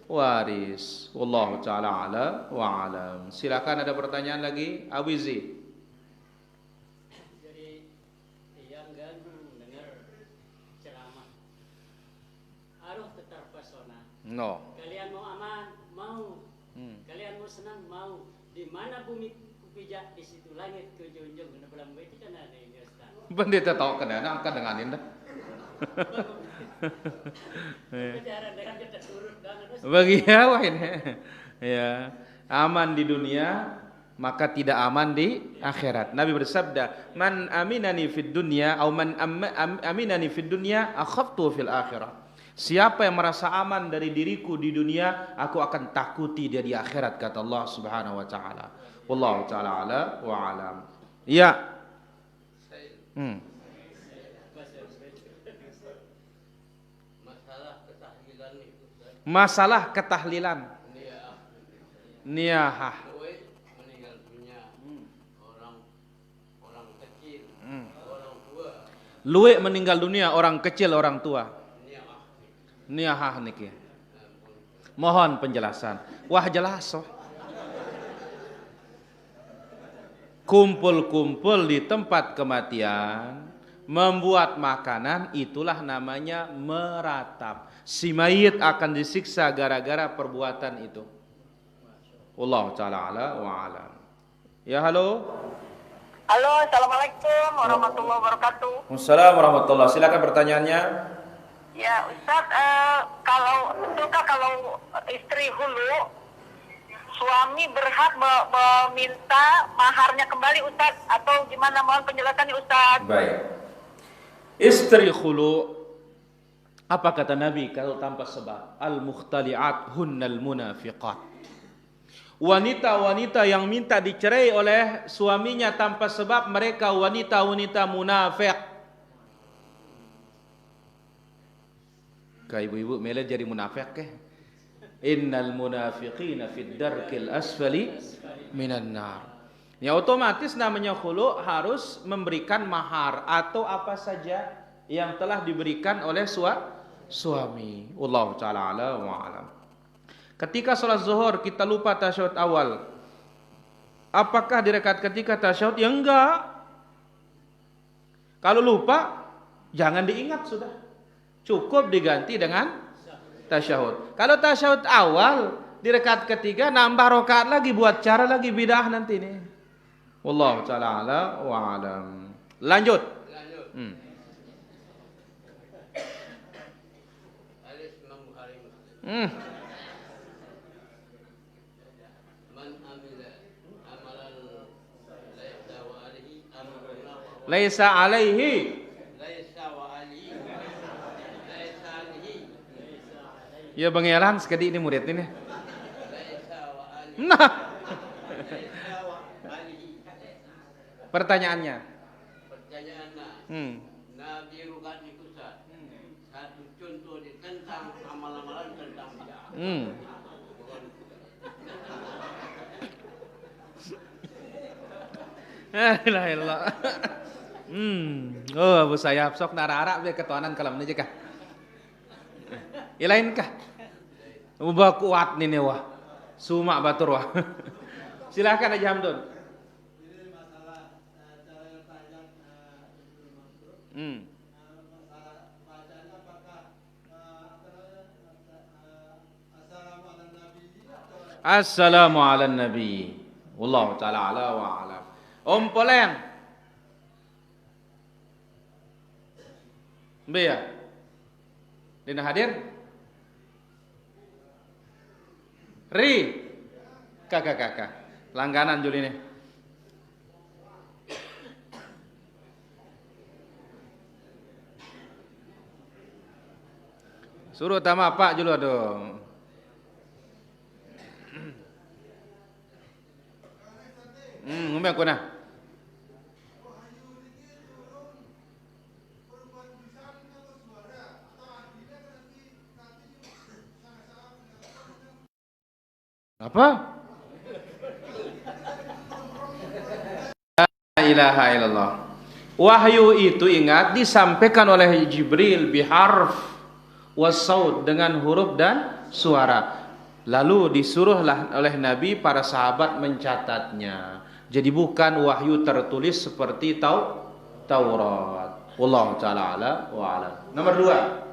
waris. Wallahu taala ala wa alam. Silakan ada pertanyaan lagi, Awizi. No. Kalian mau aman, mau. Kalian mau senang, mau. Di mana bumi kupijak, di situ langit kujunjung. Kena belam itu kan ada yang Ustaz. Pendeta tahu kan ya, angkat dengan indah. Bagi apa ini? Ya, aman di dunia maka tidak aman di akhirat. Nabi bersabda, "Man aminani fid dunya atau man aminani fid dunya akhaftu fil akhirah." Siapa yang merasa aman dari diriku di dunia, aku akan takuti dia di akhirat, kata Allah Subhanahu wa taala. Wallahu taala ala wa alam. Iya. Masalah ketahlilan. Niyahah. Meninggal dunia. Orang kecil, orang tua. Luwe meninggal dunia, orang kecil, orang tua. Niyahah niki. Mohon penjelasan. Wah jelas oh. Kumpul-kumpul di tempat kematian, membuat makanan, itulah namanya meratap. Si mayit akan disiksa gara-gara perbuatan itu. Wallahu taala ala wa alam. Ya, halo. Halo, assalamualaikum warahmatullahi wabarakatuh. Assalamualaikum warahmatullahi. Silakan pertanyaannya. Ya, Ustadz, betulkah kalau istri hulu, suami berhak meminta maharnya kembali, Ustadz, atau gimana? Mohon penjelasannya, Ustadz. Baik. Istri khulu, apa kata Nabi kalau tanpa sebab? Al-mukhtali'at hunnal munafiqat. Wanita-wanita yang minta dicerai oleh suaminya tanpa sebab, mereka wanita-wanita munafik. Kak ibu-ibu mele jadi munafik ke? Innal munafiqina fid darkil asfali minan nar. Ya otomatis namanya khulu harus memberikan mahar atau apa saja yang telah diberikan oleh suami. Wallahu taala ala wa alam. Ketika sholat zuhur kita lupa tasyahud awal, apakah di rakaat ketiga tasyahud? Ya enggak. Kalau lupa jangan diingat sudah, cukup diganti dengan tasyahud. Kalau tasyahud awal di rakaat ketiga nambah rakaat lagi, buat cara lagi bidah nanti nih. Wallahu taala ala wa alam. Lanjut. Laisa alaihi. Ya Bang Elan sekali ini murid ini. Nah. Pertanyaannya. Nabi Rukat Nikusa. Satu contoh tentang amalan-amalan tentang bid'ah. La ilah. Oh Abu Sayyaf sok narara be ketuanan kalam aja kah? Ilain kah? Ubah kuat nih wah. Sumak batur wah. Silakan aja Hamdun. Ini masalah cara yang panjang masalah bacanya apakah Assalamu ala nabi. Wallahu taala ala wa alam. Om Poleng. Mbak Dina hadir? Ri. Kakak. Langganan Juli nih. Suruh tama Pak Julu dong. Ngomong aku nah. Apa? La ilaha illallah. Wahyu itu ingat disampaikan oleh Jibril biharf wasaud dengan huruf dan suara. Lalu disuruhlah oleh Nabi para sahabat mencatatnya. Jadi bukan wahyu tertulis seperti Taurat. Wallahu taala ala wa alam. Nomor 2.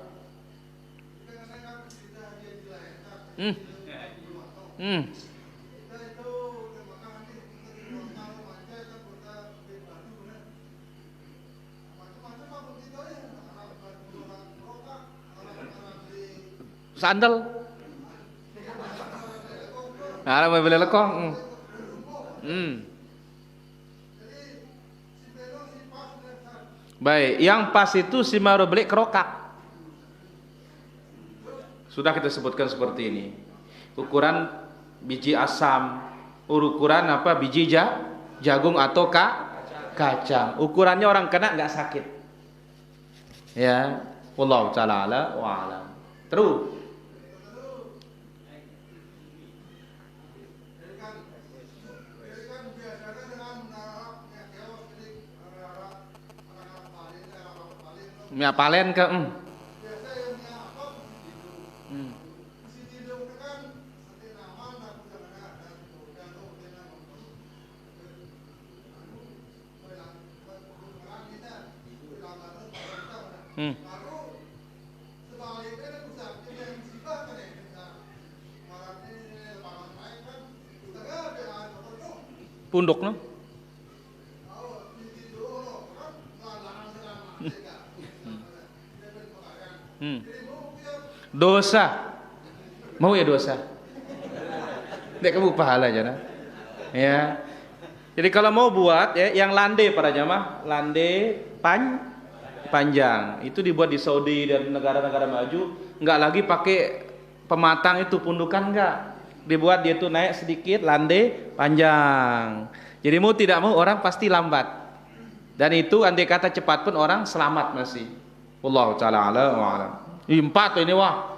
Sandal. Nah, mau beli lekong. Baik, yang pas itu si Maru beli kerokak. Sudah kita sebutkan seperti ini. Ukuran biji asam, ukuran apa biji jagung atau kacang. Ukurannya orang kena nggak sakit. Ya, wallahu taala ala wa alam. Terus. Mia palen ke punduk no. Dosa. Mau ya dosa? Tidak kamu pahala aja nah. Ya. Jadi kalau mau buat ya yang lande para jamaah, lande panjang. Itu dibuat di Saudi dan negara-negara maju, enggak lagi pakai pematang itu pundukan enggak. Dibuat dia tuh naik sedikit, lande panjang. Jadi mau tidak mau orang pasti lambat. Dan itu andai kata cepat pun orang selamat masih. Wallahu taala ala wa alam. 4 ini wah.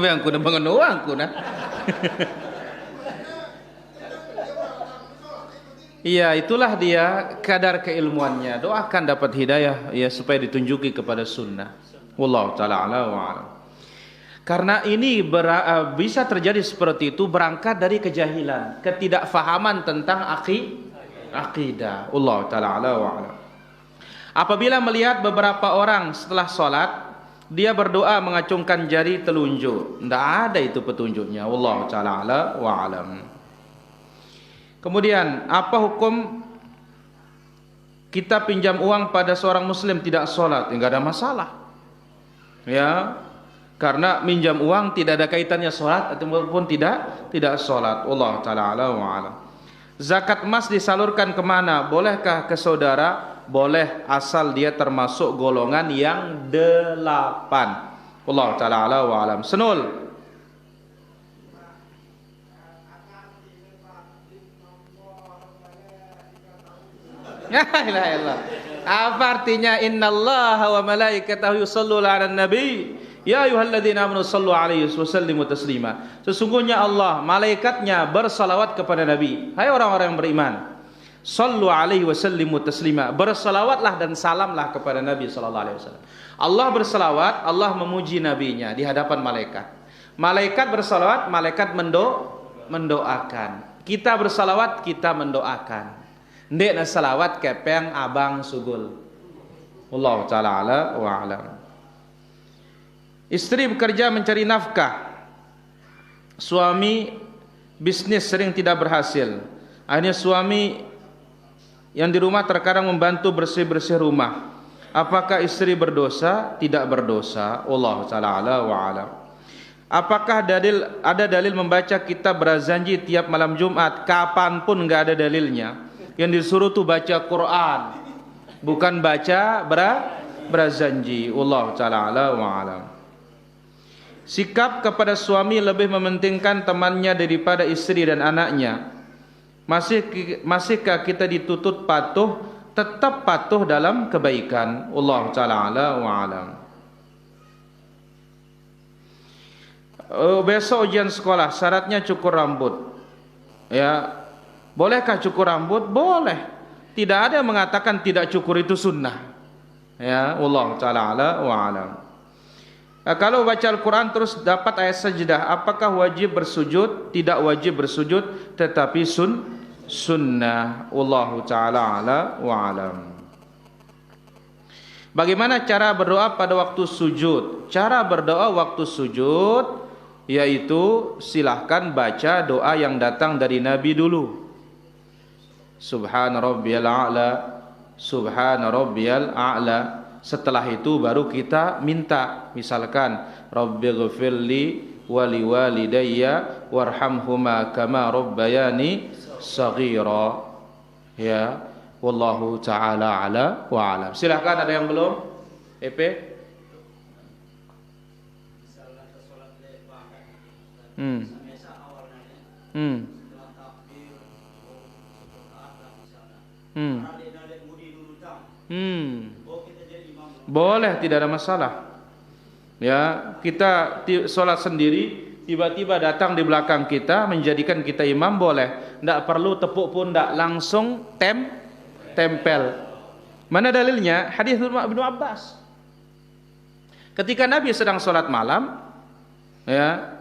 Aku dah bangun aku nah. Iya, itulah dia kadar keilmuannya. Doakan dapat hidayah ya supaya ditunjuki kepada sunnah. Wallahu taala ala wa alam. Karena ini bisa terjadi seperti itu berangkat dari kejahilan, ketidakfahaman tentang akidah. Wallahu taala ala wa alam. Apabila melihat beberapa orang setelah sholat dia berdoa mengacungkan jari telunjuk, tidak ada itu petunjuknya. Wallahu taala ala wa alam. Kemudian apa hukum kita pinjam uang pada seorang muslim tidak sholat? Enggak ada masalah. Ya, karena minjam uang tidak ada kaitannya sholat ataupun tidak sholat. Allah taala ala wa alam. Zakat emas disalurkan kemana? Bolehkah ke saudara? Boleh, asal dia termasuk golongan yang 8. Allah taala ala wa alam. Senul. La ilaha illallah. Apa artinya innallaha wa malaikatahu yusholluna 'alan nabi ya ayyuhalladzina amanu shallu 'alaihi wa sallimu taslima. Sesungguhnya Allah, malaikatnya bersalawat kepada nabi. Hai orang-orang yang beriman, shallu 'alaihi wa sallimu taslima. Bersalawatlah dan salamlah kepada nabi sallallahu alaihi wasallam. Allah bersalawat, Allah memuji nabinya di hadapan malaikat. Malaikat bersalawat, malaikat mendoakan. Kita bersalawat, kita mendoakan. Ndek na salawat kepeng abang sugul. Wallahu taala ala wa alam. Istri bekerja mencari nafkah. Suami bisnis sering tidak berhasil. Akhirnya suami yang di rumah terkadang membantu bersih-bersih rumah. Apakah istri berdosa? Tidak berdosa. Wallahu taala ala wa alam. Apakah ada dalil membaca kitab berazanji tiap malam Jumat? Kapanpun enggak ada dalilnya. Yang disuruh tuh baca Quran, bukan baca berazanji. Wallahu taala ala wa alam. Sikap kepada suami lebih mementingkan temannya daripada istri dan anaknya. Masihkah kita dituntut patuh? Tetap patuh dalam kebaikan. Wallahu taala ala wa alam. Besok ujian sekolah, syaratnya cukur rambut. Ya. Bolehkah cukur rambut? Boleh. Tidak ada yang mengatakan tidak cukur itu sunnah. Ya, wallahu taala ala wa alam. Kalau baca Al-Quran terus dapat ayat sajdah, apakah wajib bersujud? Tidak wajib bersujud, tetapi sunnah. Wallahu taala ala wa alam. Bagaimana cara berdoa pada waktu sujud? Cara berdoa waktu sujud yaitu silahkan baca doa yang datang dari Nabi dulu. Subhana rabbiyal a'la, subhana rabbiyal a'la. Setelah itu baru kita minta, misalkan rabbighfirli wa liwalidayya warhamhuma kama rabbayani shaghira. Ya, wallahu taala ala wa alam. Silakan, ada yang belum? EP? Boleh, tidak ada masalah. Ya, kita sholat sendiri, tiba-tiba datang di belakang kita menjadikan kita imam, boleh. Tidak perlu tepuk pundak, langsung tempel. Mana dalilnya? Hadis Ibnu Abbas. Ketika Nabi sedang sholat malam, ya,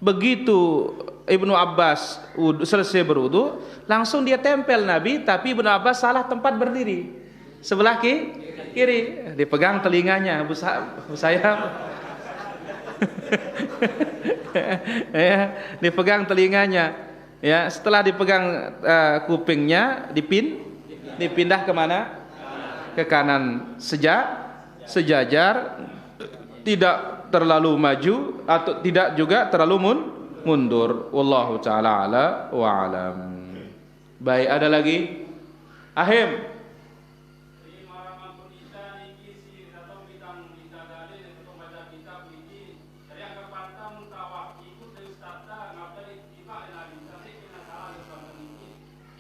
begitu Ibnu Abbas selesai berwudu, langsung dia tempel Nabi, tapi Ibnu Abbas salah tempat berdiri. Sebelah kiri, dipegang telinganya Abu Sayyaf. Ya, dipegang telinganya. Ya, setelah dipegang kupingnya, dipindah kemana? Ke kanan, sejajar, tidak terlalu maju atau tidak juga terlalu mundur. Wallahu taala ala wa alam. Baik, ada lagi? Ahim.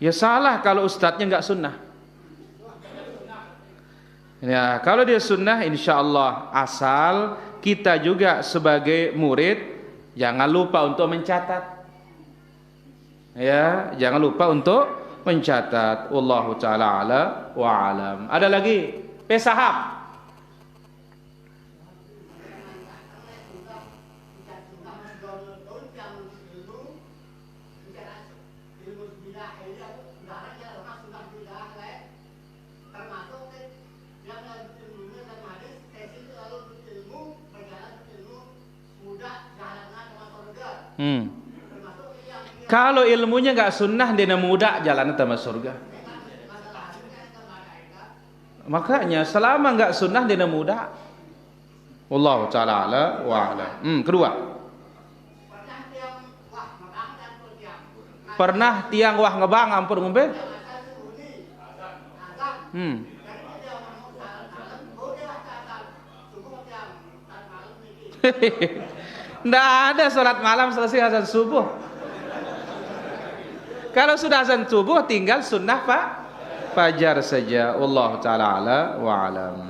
Ya salah kalau ustadznya enggak sunnah. Ya, kalau dia sunnah insyaallah, asal kita juga sebagai murid jangan lupa untuk mencatat. Ya, jangan lupa untuk mencatat. Wallahu taala ala wa alam. Ada lagi? Pesahab. Kalau ilmunya enggak sunnah, dia mudah jalan ke surga. Makanya selama enggak sunnah dia mudah. Wallahu taala ala wa ala. Kedua. Pernah tiang wah ngebang ampun ngombe? Nggak ada salat malam selesai azan subuh. Kalau sudah azan subuh tinggal sunnah fajar saja. Wallahu taala ala wa alam.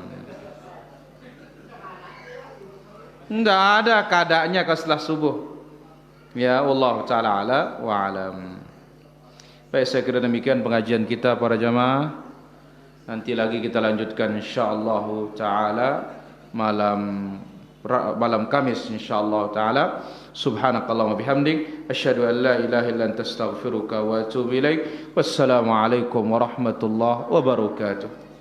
Nggak ada kadanya setelah subuh. Ya, wallahu taala ala wa alam. Baik, saya kira demikian pengajian kita para jamaah. Nanti lagi kita lanjutkan insyaallah taala malam Kamis insyaallah taala. Subhanakallahumma bihamdik asyhadu an la ilaha illa anta astaghfiruka wa atubu ilaik. Wassalamu alaikum warahmatullahi wabarakatuh.